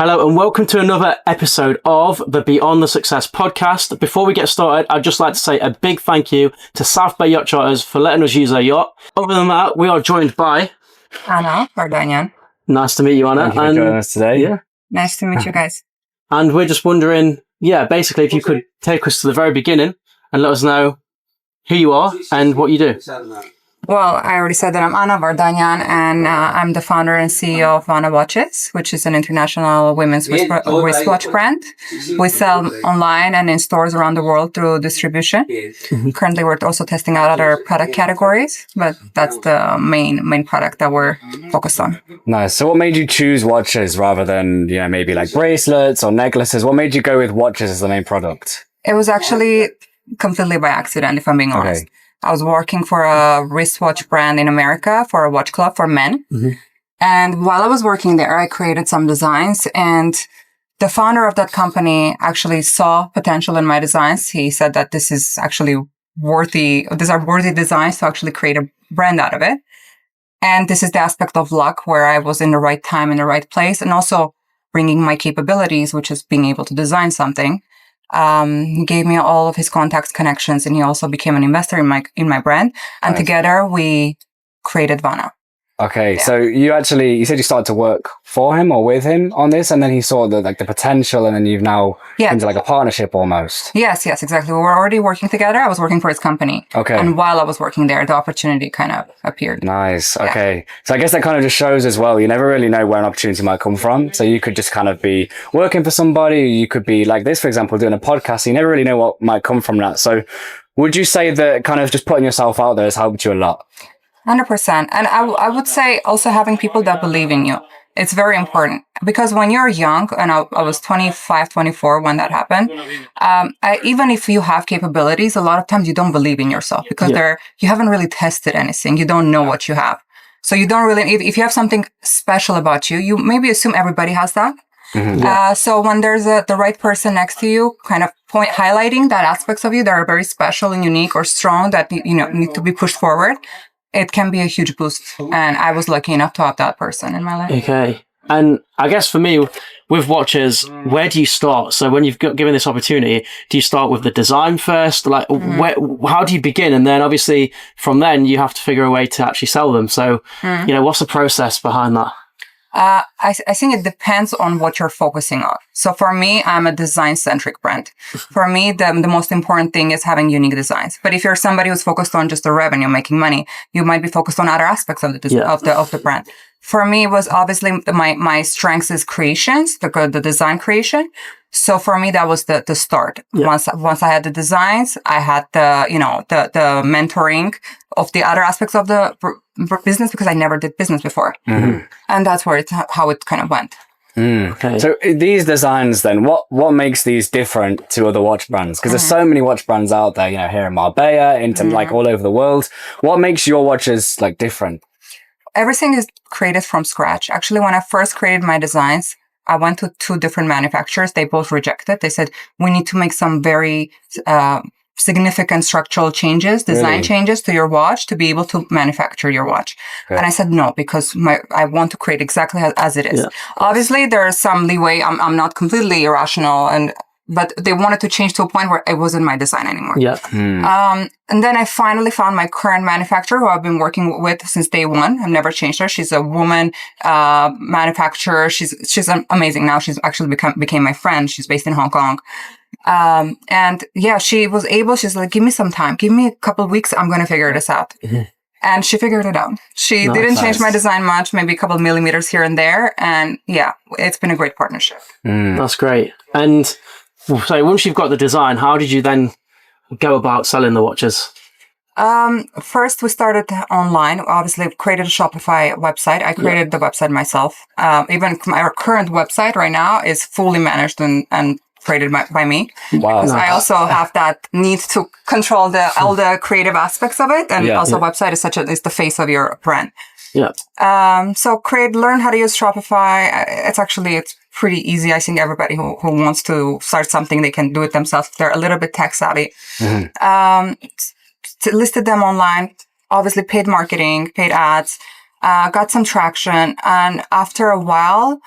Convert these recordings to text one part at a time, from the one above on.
Hello and welcome to another episode of the Beyond the Success podcast. Before we get started, I'd just like to say a big thank you to South Bay Yacht Charters for letting us use their yacht. Other than that, we are joined by Anna Vardanyan. Nice to meet you, Anna. Thank you for joining us today. Yeah. Nice to meet you guys. And we're just wondering, basically if you could take us to the very beginning and let us know who you are and what you do. Well, I already said that I'm Anna Vardanyan, and I'm the founder and CEO of VANNA Watches, which is an international women's wristwatch brand. We sell online and in stores around the world through distribution. Currently, we're also testing out other product categories, but that's the main product that we're focused on. Nice. So what made you choose watches rather than, maybe like bracelets or necklaces? What made you go with watches as the main product? It was actually completely by accident, if I'm being honest. Okay. I was working for a wristwatch brand in America for a watch club for men. And while I was working there, I created some designs, and the founder of that company actually saw potential in my designs. He said that this is actually these are worthy designs to actually create a brand out of it. And this is the aspect of luck where I was in the right time, in the right place, and also bringing my capabilities, which is being able to design something. He gave me all of his contacts, connections, and he also became an investor in my brand. And Nice. together we created VANNA. Okay. Yeah. So you said you started to work for him or with him on this, and then he saw the potential, and then you've now into like a partnership almost. Yes, exactly. We were already working together. I was working for his company. Okay. And while I was working there, the opportunity kind of appeared. Nice. Yeah. Okay. So I guess that kind of just shows as well, you never really know where an opportunity might come from. So you could just kind of be working for somebody, you could be like this, for example, doing a podcast. You never really know what might come from that. So would you say that kind of just putting yourself out there has helped you a lot? 100%. And I would say also having people that believe in you. It's very important because when you're young, and I was 25, 24 when that happened, even if you have capabilities, a lot of times you don't believe in yourself because you haven't really tested anything. You don't know what you have. So you don't really, if you have something special about you, you maybe assume everybody has that. So when there's the right person next to you, kind of highlighting that aspects of you that are very special and unique or strong that, need to be pushed forward, it can be a huge boost. And I was lucky enough to have that person in my life. Okay. And I guess for me, with watches, where do you start? So when you've got given this opportunity, do you start with the design first? Like, how do you begin? And then obviously from then you have to figure a way to actually sell them. So, what's the process behind that? I think it depends on what you're focusing on. So for me, I'm a design-centric brand. For me, the most important thing is having unique designs. But if you're somebody who's focused on just the revenue, making money, you might be focused on other aspects of the brand. For me, it was obviously my strengths is creations, the design creation. So for me, that was the start. Once I had the designs, I had the mentoring of the other aspects of the business because I never did business before. And that's how it kind of went. Okay. So these designs then, what makes these different to other watch brands? Because there's so many watch brands out there, here in Marbella, like all over the world. What makes your watches like different? Everything is created from scratch. Actually, when I first created my designs, I went to 2 different manufacturers. They both rejected. They said, we need to make some very significant structural changes, design changes to your watch to be able to manufacture your watch. Okay. And I said, no, because I want to create exactly as it is. Yeah. Obviously, there is some leeway. I'm not completely irrational, but they wanted to change to a point where it wasn't my design anymore. Yeah. And then I finally found my current manufacturer who I've been working with since day one. I've never changed her. She's a woman, manufacturer. She's amazing now. She's actually became my friend. She's based in Hong Kong. And she was able, she's like, give me some time, give me a couple of weeks. I'm going to figure this out. And she figured it out. She didn't change my design much, maybe a couple of millimeters here and there. And it's been a great partnership. That's great. And so once you've got the design, how did you then go about selling the watches? First, we started online. Obviously, created a Shopify website. I created the website myself. Even our current website right now is fully managed and created by me. Wow. Because I also have that need to control all the creative aspects of it. And also website is the face of your brand. Yeah. So learn how to use Shopify. It's pretty easy. I think everybody who wants to start something, they can do it themselves. They're a little bit tech savvy. Listed them online, obviously paid marketing, paid ads, got some traction. And after a while,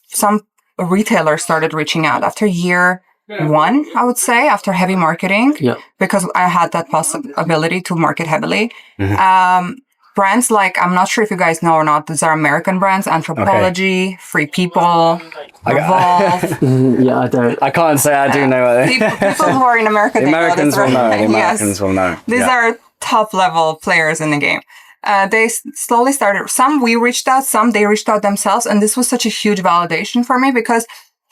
some retailers started reaching out after year one, I would say, after heavy marketing, because I had that possibility to market heavily. Brands like, I'm not sure if you guys know or not, these are American brands, Anthropology, Free People, Revolve. I don't. I can't say I do know. People who are in America, the Americans will know. The Americans will know. These are top level players in the game. They slowly started. Some we reached out, some they reached out themselves. And this was such a huge validation for me because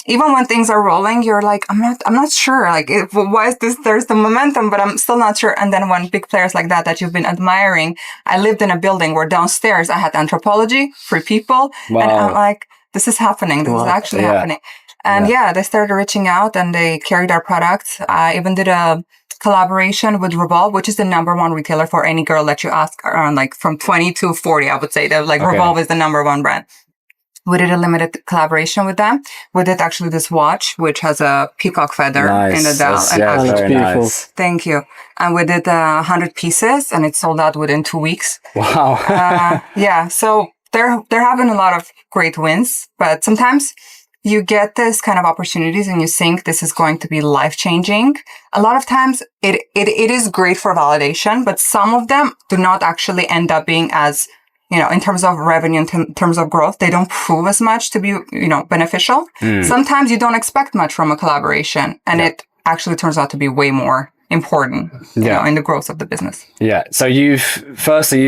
even when things are rolling, you're like, I'm not sure. Like, why is this? There's the momentum, but I'm still not sure. And then when big players like that you've been admiring, I lived in a building where downstairs I had Anthropology, Free People. And I'm like, this is happening. This is actually happening. And they started reaching out and they carried our products. I even did a collaboration with Revolve, which is the number one retailer for any girl that you ask around, like from 20 to 40, I would say that Revolve is the number one brand. We did a limited collaboration with them. We did actually this watch, which has a peacock feather in the dial. That's very beautiful. nice. Thank you. And we did 100 pieces and it sold out within 2 weeks. Wow. So they're having a lot of great wins, but sometimes you get this kind of opportunities and you think this is going to be life-changing. A lot of times it is great for validation, but some of them do not actually end up being as, in terms of revenue, in terms of growth, they don't prove as much to be, beneficial. Sometimes you don't expect much from a collaboration and it actually turns out to be way more important, in the growth of the business. Yeah. So you've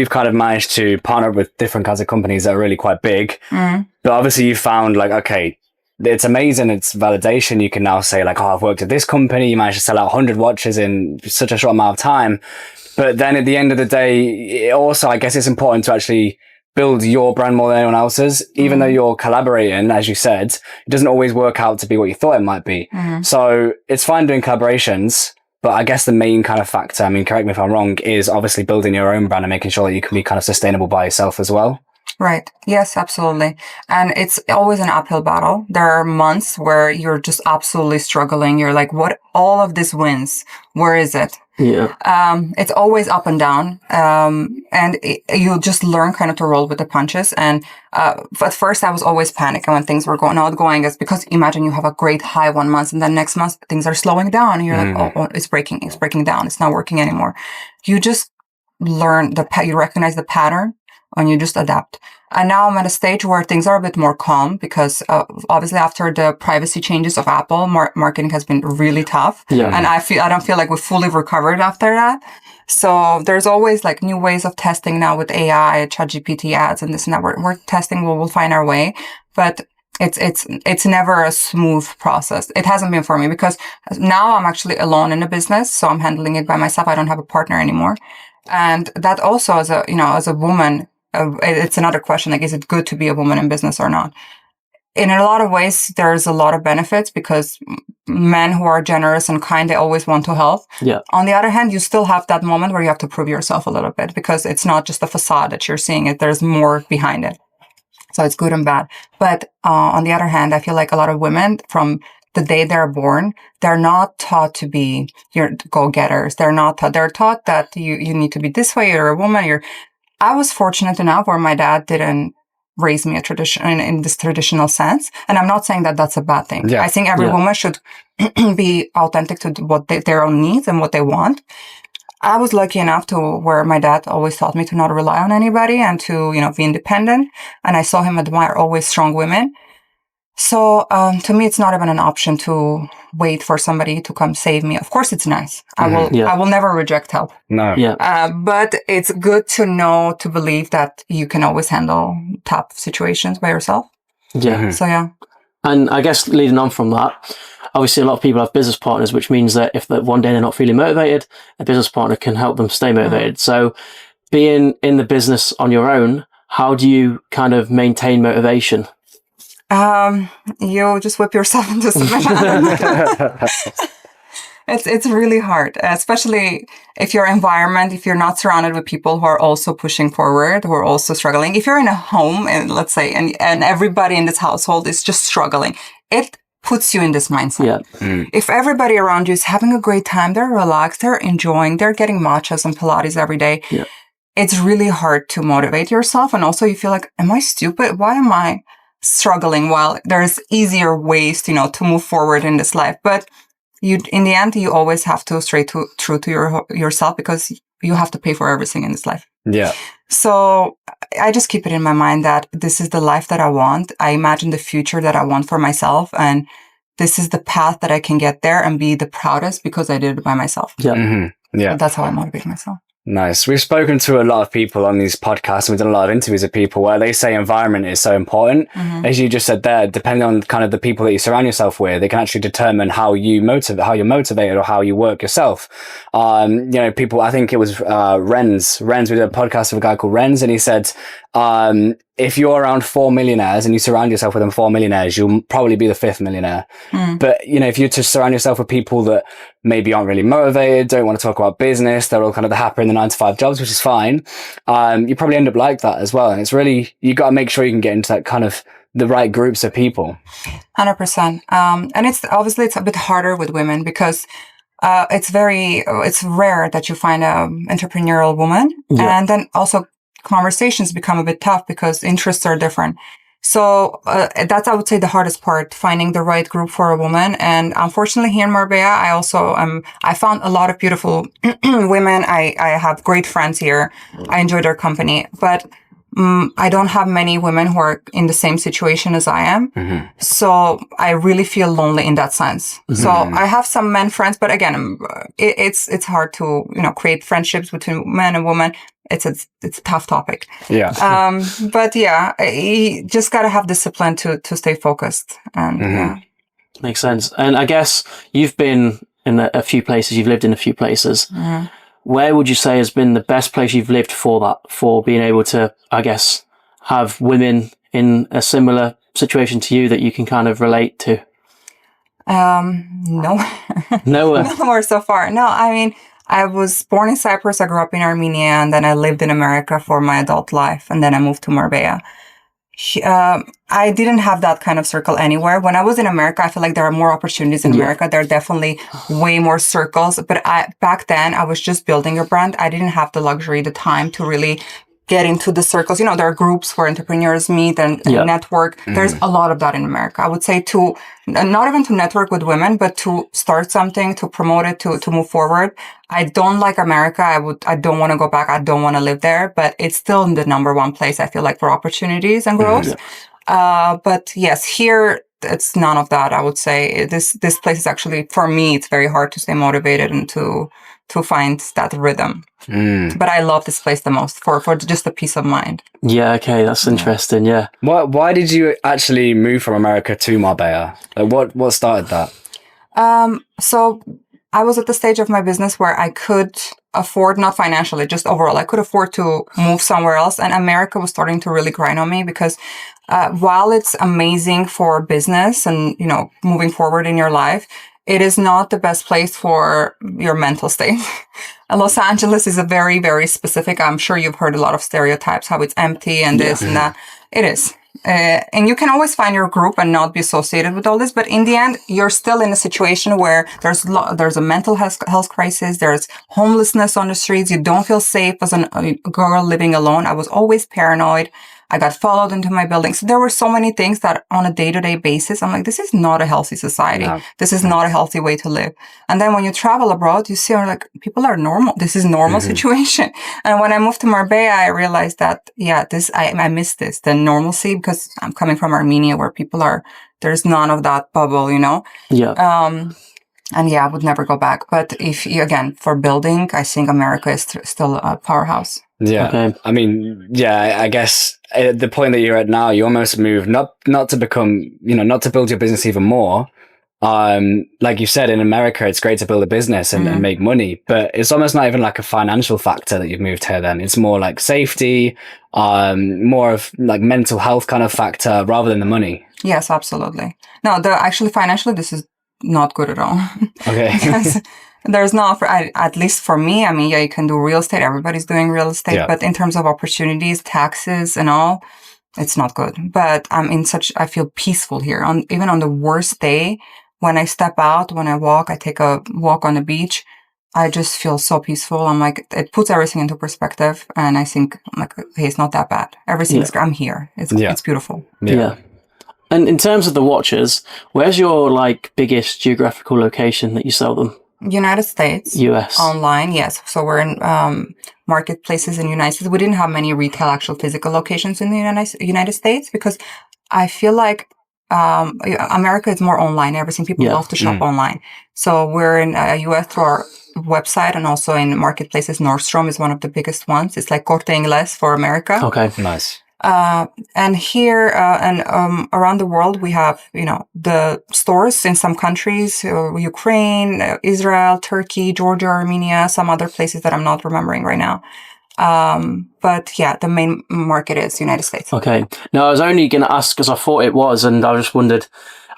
kind of managed to partner with different kinds of companies that are really quite big, but obviously you found like, okay, it's amazing. It's validation. You can now say like, oh, I've worked at this company. You managed to sell out 100 watches in such a short amount of time. But then at the end of the day, I guess it's important to actually build your brand more than anyone else's. Even though you're collaborating, as you said, it doesn't always work out to be what you thought it might be. So it's fine doing collaborations, but I guess the main kind of factor, I mean, correct me if I'm wrong, is obviously building your own brand and making sure that you can be kind of sustainable by yourself as well. Right. Yes, absolutely. And it's always an uphill battle. There are months where you're just absolutely struggling. You're like, what? All of this wins. Where is it? Yeah. It's always up and down. You just learn kind of to roll with the punches. And, at first I was always panicking when things were not going as because imagine you have a great high 1 month and then next month things are slowing down and you're like, oh, it's breaking down. It's not working anymore. You just learn you recognize the pattern and you just adapt. And now I'm at a stage where things are a bit more calm because obviously after the privacy changes of Apple, marketing has been really tough. Yeah. And I don't feel like we've fully recovered after that. So there's always like new ways of testing now with AI, ChatGPT ads and this and that. We're testing, we'll find our way. But it's never a smooth process. It hasn't been for me because now I'm actually alone in the business. So I'm handling it by myself. I don't have a partner anymore. And that also as a woman, it's another question, like, is it good to be a woman in business or not? In a lot of ways, there's a lot of benefits because men who are generous and kind, they always want to help. Yeah. On the other hand, you still have that moment where you have to prove yourself a little bit because it's not just a facade that you're seeing it. There's more behind it. So it's good and bad. But on the other hand, I feel like a lot of women from the day they're born, they're not taught to be your go-getters. They're taught that you need to be this way. You're a woman. I was fortunate enough where my dad didn't raise me in this traditional sense. And I'm not saying that that's a bad thing. Yeah. I think every woman should be authentic to what their own needs and what they want. I was lucky enough to where my dad always taught me to not rely on anybody and to, be independent. And I saw him admire always strong women. So, to me, it's not even an option to wait for somebody to come save me. Of course, it's nice. I will never reject help. No. Yeah. But it's good to believe that you can always handle tough situations by yourself. Yeah. So, yeah. And I guess leading on from that, obviously a lot of people have business partners, which means that if one day they're not feeling motivated, a business partner can help them stay motivated. So being in the business on your own, how do you kind of maintain motivation? You just whip yourself into submission. It's really hard, especially if your environment, if you're not surrounded with people who are also pushing forward, who are also struggling. If you're in a home and let's say, and everybody in this household is just struggling, it puts you in this mindset. Yeah. If everybody around you is having a great time, they're relaxed, they're enjoying, they're getting matchas and Pilates every day. Yeah. It's really hard to motivate yourself. And also you feel like, am I stupid? Why am I struggling while there's easier ways to, to move forward in this life. But in the end, you always have to stay true to yourself, because you have to pay for everything in this life. Yeah. So I just keep it in my mind that this is the life that I want. I imagine the future that I want for myself. And this is the path that I can get there and be the proudest because I did it by myself. Yeah. Mm-hmm. Yeah. So that's how I motivate myself. Nice. We've spoken to a lot of people on these podcasts, and we've done a lot of interviews with people where they say environment is so important. As you just said there, depending on kind of the people that you surround yourself with, they can actually determine how you're motivated or how you work yourself. People, I think it was Renz, we did a podcast with a guy called Renz, and he said, if you're around 4 millionaires and you surround yourself with them 4 millionaires, you'll probably be the 5th millionaire. But, if you just surround yourself with people that maybe aren't really motivated, don't want to talk about business, they're all kind of happy in the 9-to-5 jobs, which is fine. You probably end up like that as well. And it's really, you got to make sure you can get into that kind of the right groups of people. 100%. And it's a bit harder with women because it's rare that you find an entrepreneurial woman. Yeah. And then also conversations become a bit tough because interests are different. So that's, I would say, the hardest part, finding the right group for a woman. And unfortunately, here in Marbella, I found a lot of beautiful women. I have great friends here. I enjoy their company, but I don't have many women who are in the same situation as I am. So I really feel lonely in that sense. So I have some men friends, but again, it's hard to, create friendships between men and women. It's a tough topic. Yeah. But yeah, you just got to have discipline to stay focused. And yeah. Makes sense. And I guess you've been in a few places, you've lived in a few places. Where would you say has been the best place you've lived for being able to, I guess, have women in a similar situation to you that you can kind of relate to? No. Nowhere. Nowhere so far. No, I mean, I was born in Cyprus. I grew up in Armenia, and then I lived in America for my adult life. And then I moved to Marbella. I didn't have that kind of circle anywhere. When I was in America, I feel like there are more opportunities in America. There are definitely way more circles. But back then, I was just building a brand. I didn't have the luxury, the time to really get into the circles. There are groups where entrepreneurs meet and network. There's a lot of that in America. I would say not even to network with women, but to start something, to promote it, to move forward. I don't like America. I don't want to go back. I don't want to live there, but it's still the number one place I feel like for opportunities and growth. But yes, here, it's none of that. I would say this place is actually, for me, it's very hard to stay motivated and to find that rhythm. But I love this place the most for just the peace of mind. Yeah. Okay. That's interesting. Yeah. Why did you actually move from America to Marbella? Like what started that? So I was at the stage of my business where I could afford, not financially, just overall, I could afford to move somewhere else. And America was starting to really grind on me because while it's amazing for business and, moving forward in your life, it is not the best place for your mental state. Los Angeles is a very, very specific, I'm sure you've heard a lot of stereotypes, how it's empty and this and that. It is. And you can always find your group and not be associated with all this. But in the end, you're still in a situation where there's a mental health crisis. There's homelessness on the streets. You don't feel safe as a girl living alone. I was always paranoid. I got followed into my building. So there were so many things that on a day-to-day basis, I'm like, this is not a healthy society. No. This is not a healthy way to live. And then when you travel abroad, you see, people are normal. This is normal situation. And when I moved to Marbella, I realized that, I miss this, the normalcy, because I'm coming from Armenia where there's none of that bubble, Yeah. And I would never go back. But for building, I think America is still a powerhouse. Yeah. Okay. I mean, I guess at the point that you're at now, you almost move not to become, not to build your business even more. Like you said, in America, it's great to build a business and make money, but it's almost not even like a financial factor that you've moved here then. It's more like safety, more of like mental health kind of factor rather than the money. Yes, absolutely. No, actually financially, this is not good at all. Okay. There's not, at least for me, I mean, you can do real estate. Everybody's doing real estate. But in terms of opportunities, taxes and all, it's not good. But I feel peaceful here. Even on the worst day, when I step out, when I walk, I take a walk on the beach, I just feel so peaceful. I'm like, it puts everything into perspective. And I think, hey, it's not that bad. I'm here. It's beautiful. Yeah. And in terms of the watches, where's your like biggest geographical location that you sell them? United States. US. Online, yes. So we're in marketplaces in the United States. We didn't have many retail, actual physical locations in the United States because I feel like America is more online. Everything people love to shop online. So we're in US through our website and also in marketplaces. Nordstrom is one of the biggest ones. It's like Corte Inglés for America. Okay, nice. And here and around the world, we have, the stores in some countries, Ukraine, Israel, Turkey, Georgia, Armenia, some other places that I'm not remembering right now. But yeah, the main market is United States. Okay. Now, I was only going to ask because I thought it was, and I just wondered,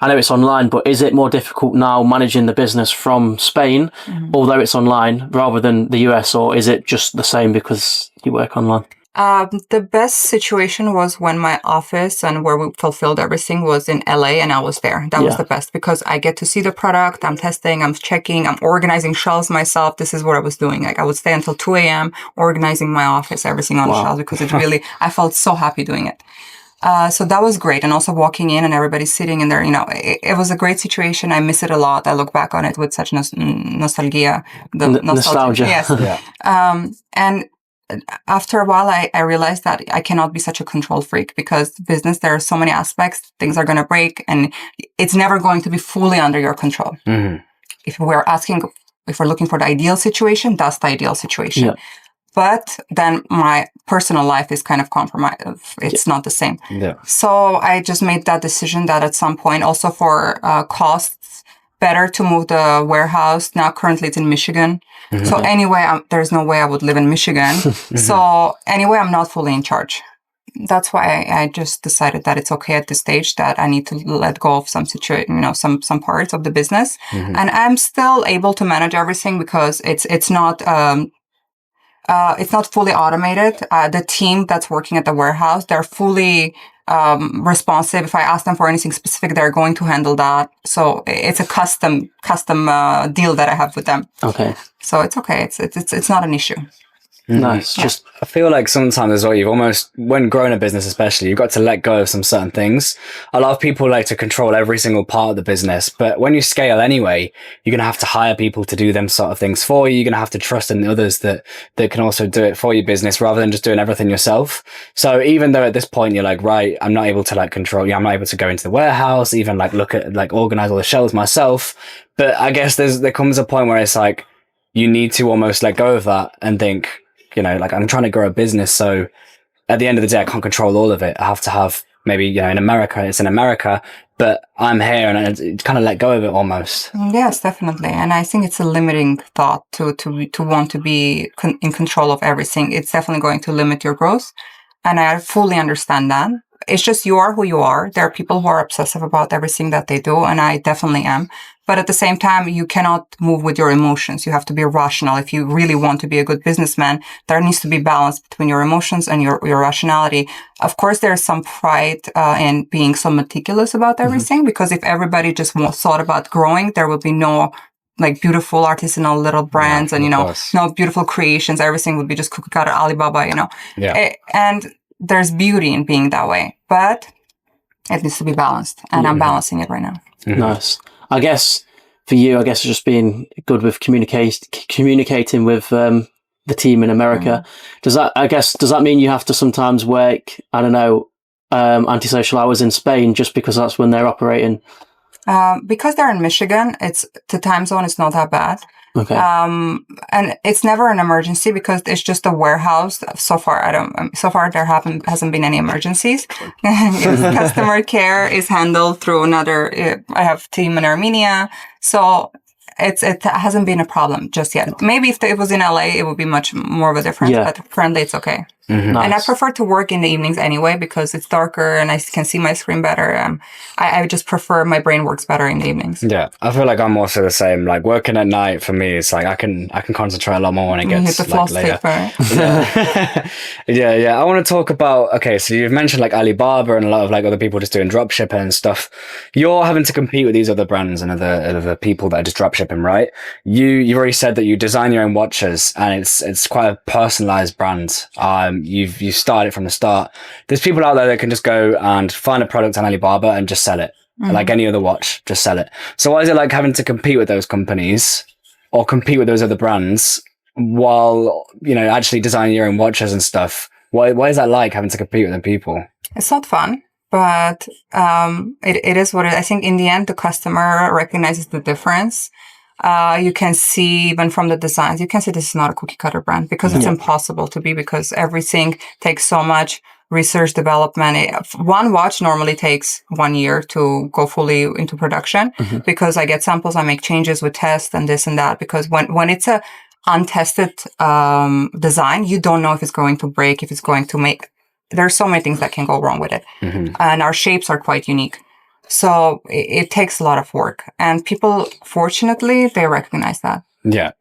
I know it's online, but is it more difficult now managing the business from Spain, although it's online, rather than the US, or is it just the same because you work online? The best situation was when my office and where we fulfilled everything was in LA and I was there. That was the best because I get to see the product. I'm testing, I'm checking, I'm organizing shelves myself. This is what I was doing. Like I would stay until 2 a.m. organizing my office, everything on the shelves because it really, I felt so happy doing it. So that was great. And also walking in and everybody sitting in there, it was a great situation. I miss it a lot. I look back on it with such nostalgia. Nostalgia. Yes. And after a while, I realized that I cannot be such a control freak because business, there are so many aspects, things are going to break and it's never going to be fully under your control. If we're looking for the ideal situation, that's the ideal situation. Yeah. But then my personal life is kind of compromised. It's not the same. Yeah. So I just made that decision that at some point, also for costs, better to move the warehouse. Now currently it's in Michigan. So anyway, there's no way I would live in Michigan. So anyway, I'm not fully in charge. That's why I just decided that it's okay at this stage that I need to let go of some some parts of the business. And I'm still able to manage everything because it's not fully automated. The team that's working at the warehouse, they're fully responsive. If I ask them for anything specific, they're going to handle that. So it's a custom deal that I have with them. Okay. So it's okay. It's not an issue. Nice. Just I feel like sometimes as well, you've almost, when growing a business especially, you've got to let go of some certain things. A lot of people like to control every single part of the business, but when you scale anyway, you're going to have to hire people to do them sort of things for you. You're going to have to trust in others that can also do it for your business rather than just doing everything yourself. So even though at this point you're like, right, I'm not able to like control, I'm not able to go into the warehouse, even like look at like organize all the shelves myself. But I guess there comes a point where it's like, you need to almost let go of that and think, like I'm trying to grow a business. So at the end of the day, I can't control all of it. I have to have maybe, in America, it's in America, but I'm here and I kind of let go of it almost. Yes, definitely. And I think it's a limiting thought to want to be in control of everything. It's definitely going to limit your growth. And I fully understand that. It's just you are who you are. There are people who are obsessive about everything that they do, and I definitely am. But at the same time, you cannot move with your emotions. You have to be rational. If you really want to be a good businessman, there needs to be balance between your emotions and your rationality. Of course, there's some pride in being so meticulous about everything, because if everybody just thought about growing, there would be no like beautiful artisanal little brands and, no beautiful creations. Everything would be just cookie cutter Alibaba, Yeah. And there's beauty in being that way, but it needs to be balanced, and I'm balancing it right now. Nice. I guess for you, it's just being good with communicating with the team in America. Does that mean you have to sometimes work, I don't know, antisocial hours in Spain just because that's when they're operating? Because they're in Michigan, the time zone is not that bad. Okay. And it's never an emergency because it's just a warehouse. So far there hasn't been any emergencies. Customer care is handled through I have a team in Armenia. So it hasn't been a problem just yet. Maybe if it was in LA, it would be much more of a difference, but currently it's okay. Nice. And I prefer to work in the evenings anyway because it's darker and I can see my screen better. I just prefer my brain works better in the evenings. Yeah, I feel like I'm also the same. Like working at night for me, it's like I can concentrate a lot more when it gets hit the like later. Yeah. I want to talk about, okay, so you've mentioned like Alibaba and a lot of like other people just doing drop shipping and stuff. You're having to compete with these other brands and other people that are just drop shipping, right? You've already said that you design your own watches and it's quite a personalized brand. you've started from the start. There's people out there that can just go and find a product on Alibaba and just sell it. Like any other watch, just sell it. So what is it like having to compete with those companies or compete with those other brands while, actually designing your own watches and stuff? What is that like, having to compete with them people? It's not fun, but it is what it is. I think in the end, the customer recognizes the difference. You can see even from the designs, you can see this is not a cookie cutter brand because it's impossible to be, because everything takes so much research development. One watch normally takes 1 year to go fully into production because I get samples, I make changes with tests and this and that, because when it's a untested design, you don't know if it's going to break, if it's going to make, there's so many things that can go wrong with it. And our shapes are quite unique. So it takes a lot of work, and people, fortunately, they recognize that. Yeah.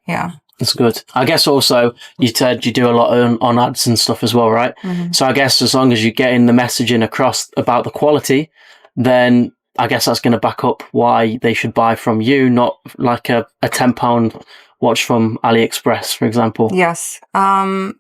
That's good. I guess also you said you do a lot on ads and stuff as well, right? So I guess as long as you're getting the messaging across about the quality, then I guess that's going to back up why they should buy from you, not like a £10 watch from AliExpress, for example. Yes. And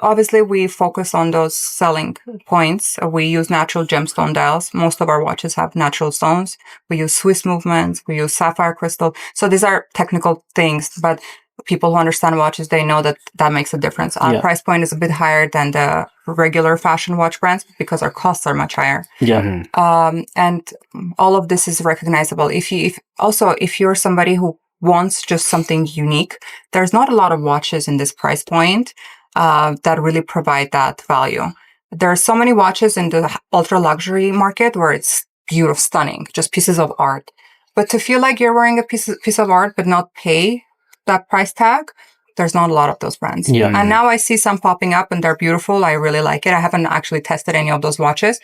obviously we focus on those selling points. We use natural gemstone dials. Most of our watches have natural stones. We use Swiss movements. We use sapphire crystal. So these are technical things, but people who understand watches, they know that makes a difference. Our price point is a bit higher than the regular fashion watch brands because our costs are much higher. And all of this is recognizable. If you're somebody who wants just something unique, there's not a lot of watches in this price point that really provide that value. There are so many watches in the ultra luxury market where it's beautiful, stunning, just pieces of art. But to feel like you're wearing a piece of art but not pay that price tag, there's not a lot of those brands. And now I see some popping up and they're beautiful. I really like it. I haven't actually tested any of those watches.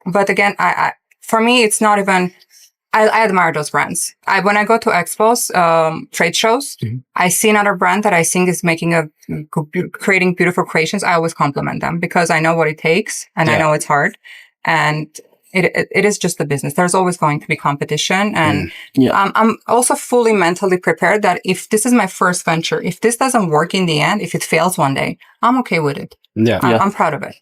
But again, for me, it's not even, I admire those brands. When I go to expos, trade shows, I see another brand that I think is creating beautiful creations. I always compliment them because I know what it takes and I know it's hard. And it is just a business. There's always going to be competition. And I'm also fully mentally prepared that if this is my first venture, if this doesn't work in the end, if it fails one day, I'm okay with it. I'm proud of it.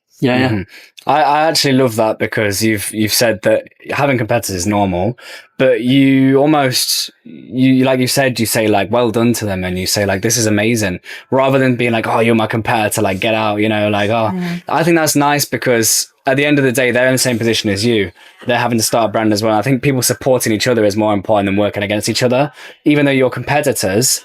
I actually love that because you've said that having competitors is normal, but you like you said, you say like, well done to them, and you say like, this is amazing, rather than being like, oh, you're my competitor, like get out, I think that's nice because at the end of the day, they're in the same position as you. They're having to start a brand as well. I think people supporting each other is more important than working against each other. Even though you're competitors,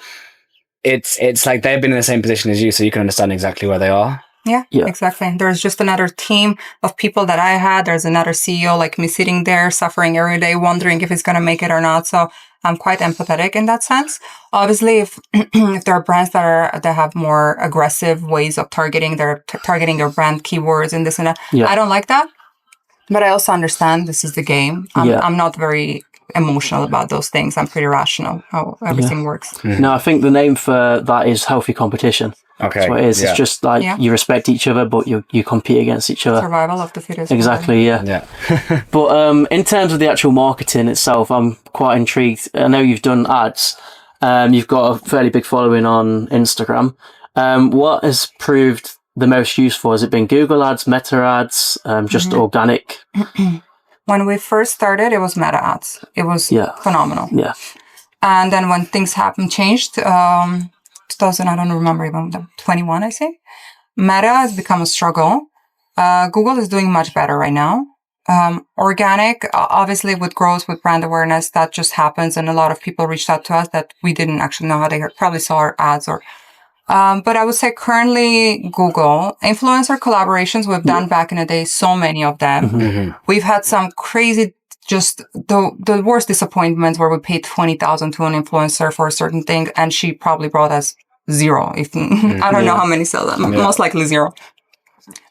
it's like they've been in the same position as you, so you can understand exactly where they are. Yeah, exactly. There's just another team of people that I had. There's another CEO like me sitting there suffering every day, wondering if it's going to make it or not. So I'm quite empathetic in that sense. Obviously, if there are brands that have more aggressive ways of targeting, they're targeting your brand keywords and this and that. I don't like that. But I also understand this is the game. I'm not very emotional about those things. I'm pretty rational how everything works. No, I think the name for that is healthy competition. Okay. That's what it is. It's just like you respect each other, but you compete against each other. Survival of the fittest. Exactly, But in terms of the actual marketing itself, I'm quite intrigued. I know you've done ads. You've got a fairly big following on Instagram. What has proved the most useful? Has it been Google ads, Meta ads, just organic? When we first started, it was Meta ads. It was phenomenal. And then when things changed, 2000, I don't remember even, 21, I think. Meta has become a struggle. Google is doing much better right now. Organic, obviously with growth, with brand awareness, that just happens. And a lot of people reached out to us that we didn't actually know how they probably saw our ads but I would say currently Google influencer collaborations we've done back in the day, so many of them. We've had some crazy, just the worst disappointments where we paid $20,000 to an influencer for a certain thing, and she probably brought us zero. I don't know how many sales, most likely zero.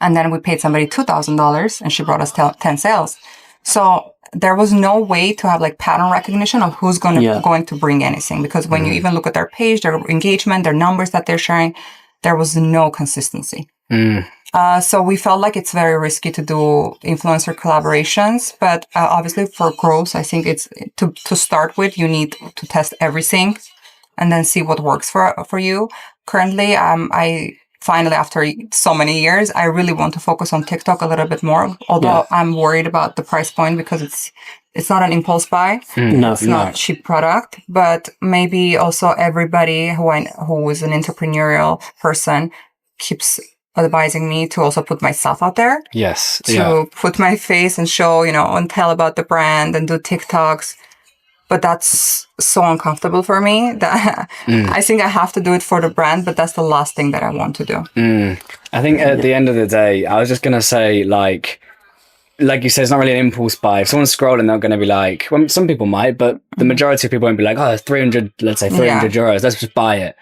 And then we paid somebody $2,000 and she brought us 10 sales. So there was no way to have like pattern recognition of who's going to bring anything, because when you even look at their page, their engagement, their numbers that they're sharing, there was no consistency. So we felt like it's very risky to do influencer collaborations, but obviously for growth, I think it's to start with, you need to test everything and then see what works for you. Currently, I finally, after so many years, I really want to focus on TikTok a little bit more. Although I'm worried about the price point because it's not an impulse buy. No, It's not a cheap product, but maybe also everybody who is an entrepreneurial person keeps advising me to also put myself out there. Yes. To put my face and show, and tell about the brand and do TikToks. But that's so uncomfortable for me that I think I have to do it for the brand, but that's the last thing that I want to do. I think at the end of the day, I was just going to say, like you said, it's not really an impulse buy. If someone's scrolling, they're going to be like, well, some people might, but the majority of people won't be like, oh, 300, let's say 300 euros. Let's just buy it.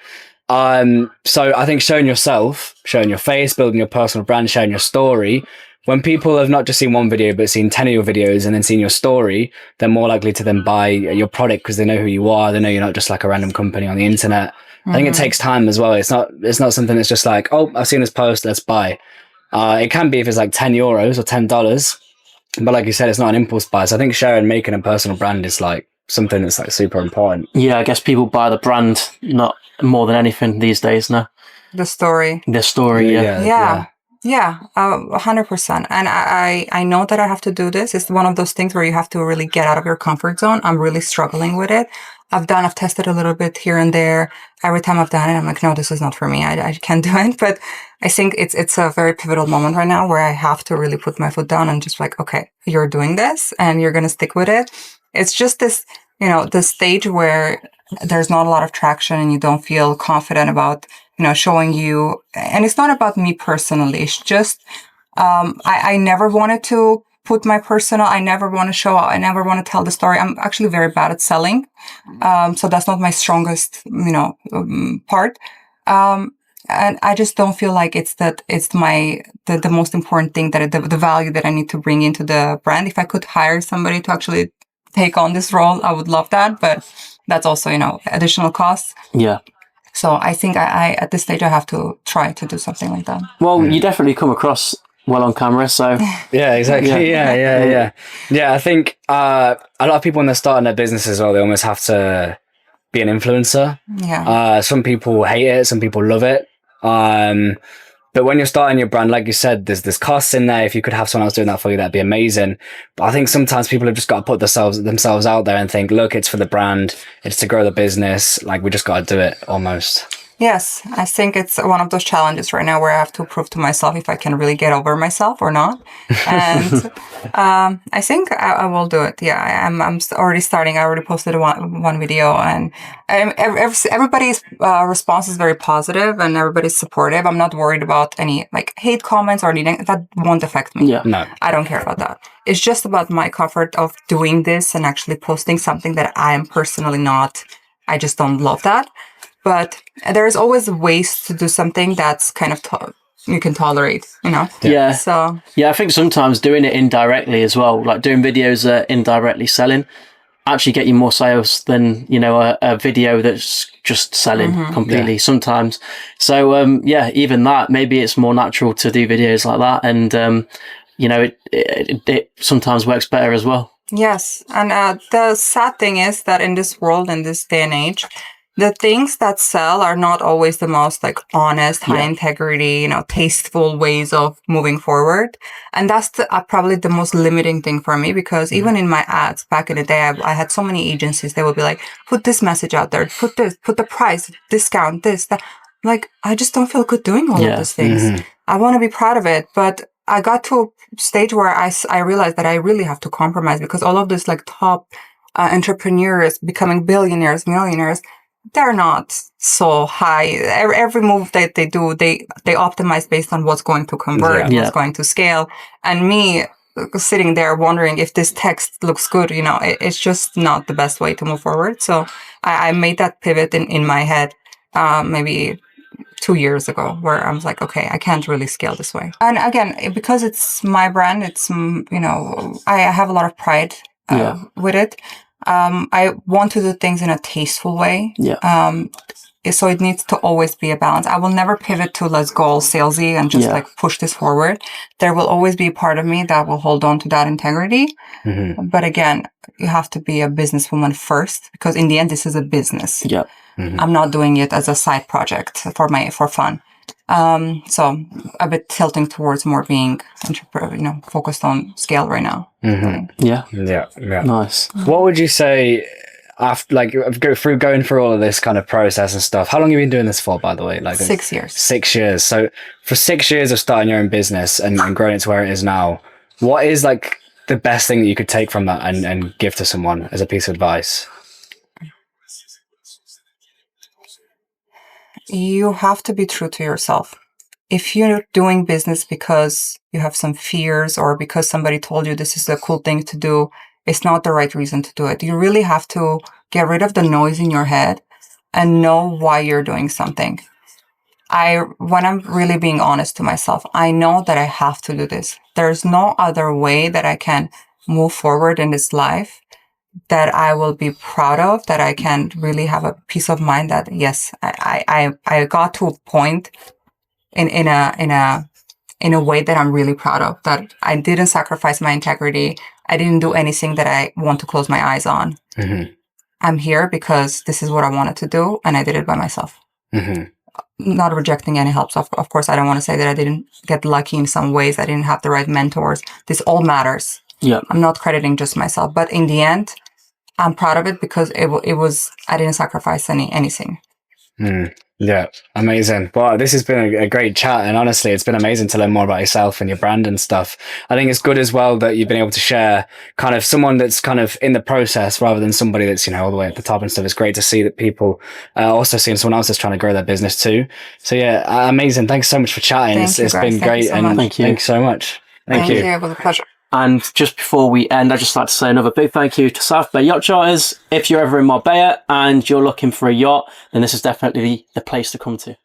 So I think showing yourself, showing your face, building your personal brand, sharing your story. When people have not just seen one video, but seen 10 of your videos and then seen your story, they're more likely to then buy your product because they know who you are. They know you're not just like a random company on the internet. I think it takes time as well. It's not something that's just like, oh, I've seen this post, let's buy. It can be if it's like 10 euros or $10. But like you said, it's not an impulse buy. So I think sharing, making a personal brand is like something that's like super important. Yeah, I guess people buy the brand not more than anything these days now. The story. The story, Yeah, 100%. And I know that I have to do this. It's one of those things where you have to really get out of your comfort zone. I'm really struggling with it. I've tested a little bit here and there. Every time I've done it, I'm like, no, this is not for me. I can't do it. But I think it's a very pivotal moment right now where I have to really put my foot down and just like, okay, you're doing this and you're going to stick with it. It's just this, this stage where there's not a lot of traction and you don't feel confident about showing you. And it's not about me personally. It's just, I never wanted to put my personal, I never want to show out. I never want to tell the story. I'm actually very bad at selling. So that's not my strongest, part. And I just don't feel like it's the most important thing that the value that I need to bring into the brand. If I could hire somebody to actually take on this role, I would love that. But that's also, additional costs. Yeah. So I think I at this stage, I have to try to do something like that. Well, you definitely come across well on camera, so. Yeah, exactly. Yeah. I think a lot of people when they're starting their business as well, they almost have to be an influencer. Yeah. Some people hate it, some people love it. But when you're starting your brand, like you said, there's costs in there. If you could have someone else doing that for you, that'd be amazing. But I think sometimes people have just got to put themselves out there and think, look, it's for the brand. It's to grow the business. Like, we just got to do it almost. Yes, I think it's one of those challenges right now where I have to prove to myself if I can really get over myself or not. And I think I will do it. Yeah, I'm already starting. I already posted one video, and everybody's response is very positive and everybody's supportive. I'm not worried about any like hate comments or anything. That won't affect me. Yeah, no, I don't care about that. It's just about my comfort of doing this and actually posting something that I am personally not. I just don't love that. But there's always ways to do something that's kind of you can tolerate, Yeah. So I think sometimes doing it indirectly as well, like doing videos indirectly selling, actually get you more sales than a video that's just selling completely sometimes. So even that, maybe it's more natural to do videos like that, and it sometimes works better as well. Yes, and the sad thing is that in this world, in this day and age, the things that sell are not always the most like honest, high integrity, tasteful ways of moving forward. And that's probably the most limiting thing for me, because even in my ads back in the day, I had so many agencies. They would be like, put this message out there, put the price, discount, this, that. Like, I just don't feel good doing all of these things. I want to be proud of it, but I got to a stage where I realized that I really have to compromise, because all of this like top entrepreneurs becoming billionaires, millionaires, they're not so high. Every move that they do, they optimize based on what's going to convert, what's going to scale. And me sitting there wondering if this text looks good, it's just not the best way to move forward. So I made that pivot in my head, maybe 2 years ago, where I was like, okay, I can't really scale this way. And again, because it's my brand, it's, I have a lot of pride with it. I want to do things in a tasteful way. So it needs to always be a balance. I will never pivot to let's go all salesy and just like push this forward. There will always be a part of me that will hold on to that integrity. But again, you have to be a businesswoman first, because in the end, this is a business. I'm not doing it as a side project for fun. So a bit tilting towards more being focused on scale right now. Yeah. Yeah. Nice. What would you say after, like, going through all of this kind of process and stuff? How long have you been doing this for, by the way? Like 6 years. 6 years. So for 6 years of starting your own business and growing it to where it is now, what is like the best thing that you could take from that and give to someone as a piece of advice? You have to be true to yourself. If you're doing business because you have some fears or because somebody told you this is a cool thing to do, it's not the right reason to do it. You really have to get rid of the noise in your head and know why you're doing something. When I'm really being honest to myself, I know that I have to do this. There's no other way that I can move forward in this life that I will be proud of, that I can really have a peace of mind that yes, I got to a point in a way that I'm really proud of, that I didn't sacrifice my integrity. I didn't do anything that I want to close my eyes on. I'm here because this is what I wanted to do, and I did it by myself. Not rejecting any help. So of course, I don't want to say that I didn't get lucky in some ways. I didn't have the right mentors. This all matters. Yeah. I'm not crediting just myself, but in the end, I'm proud of it because it was, I didn't sacrifice anything. Yeah, amazing. Well, this has been a great chat, and honestly, it's been amazing to learn more about yourself and your brand and stuff. I think it's good as well that you've been able to share kind of someone that's kind of in the process rather than somebody that's, all the way at the top and stuff. It's great to see that people also seeing someone else that's trying to grow their business too. So yeah, amazing. Thanks so much for chatting. It's been great. Thank you so much. Thank you. It was a pleasure. And just before we end, I'd just like to say another big thank you to South Bay Yacht Charters. If you're ever in Marbella and you're looking for a yacht, then this is definitely the place to come to.